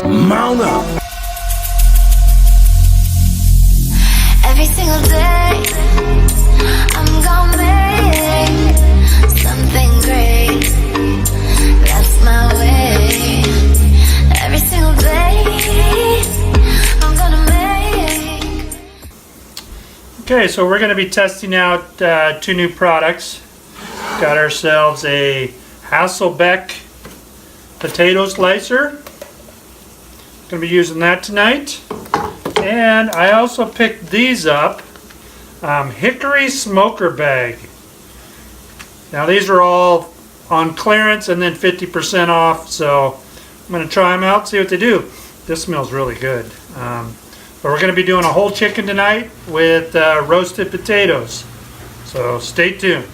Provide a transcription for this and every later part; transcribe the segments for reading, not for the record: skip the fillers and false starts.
Mount up. Every single day, I'm gonna make something great. That's my way. Every single day, I'm gonna make. Okay, so we're going to be testing out 2 new products. Got ourselves a Hasselback potato slicer. Going to be using that tonight. And I also picked these up, hickory smoker bag. Now these are all on clearance and then 50% off, so I'm going to try them out, see what they do. This smells really good. But we're going to be doing a whole chicken tonight with roasted potatoes. So stay tuned.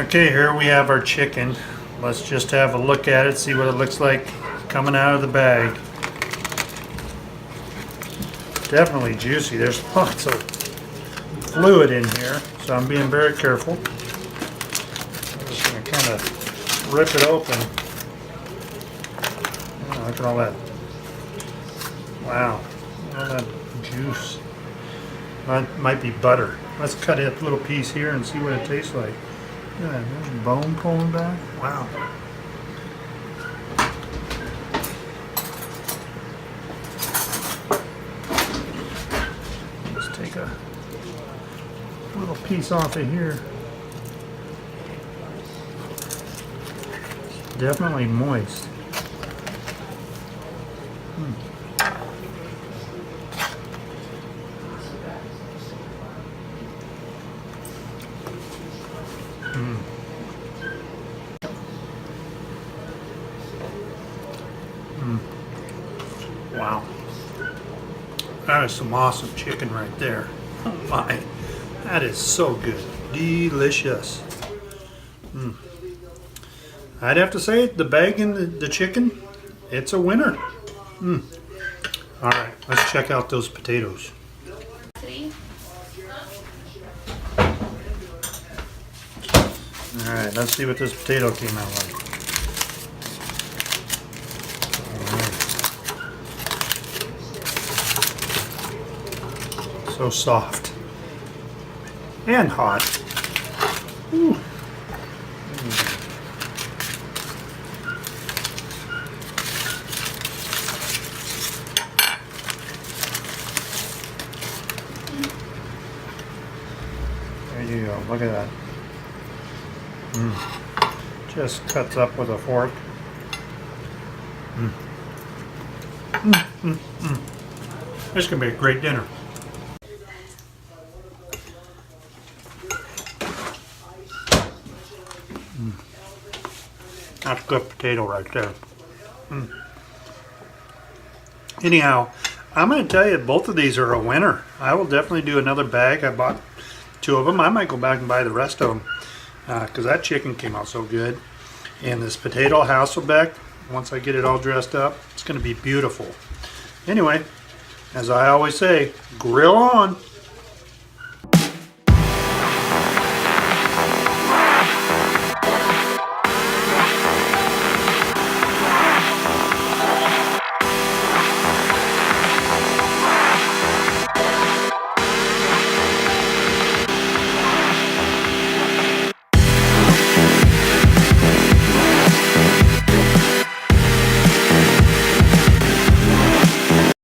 Okay, here we have our chicken. Let's just have a look at it, see what it looks like coming out of the bag. Definitely juicy. There's lots of fluid in here, so I'm being very careful. I'm just going to kind of rip it open. Oh, look at all that. Wow, all that juice. That might be butter. Let's cut a little piece here and see what it tastes like. Look at that, there's bone pulling back. Wow. Let's take a little piece off of here. Definitely moist. Wow. That is some awesome chicken right there. Oh my. That is so good. Delicious. I'd have to say the bag and the chicken, it's a winner. Alright, let's check out those potatoes. Alright, let's see what this potato came out like. So soft and hot. Ooh. There you go. Look at that. Just cuts up with a fork. This is going to be a great dinner. That's good potato right there. Anyhow, I'm going to tell you, both of these are a winner. I will definitely do another bag. I bought 2 of them. I might go back and buy the rest of them because that chicken came out so good. And this potato Hasselback, once I get it all dressed up, it's going to be beautiful. Anyway, as I always say, grill on.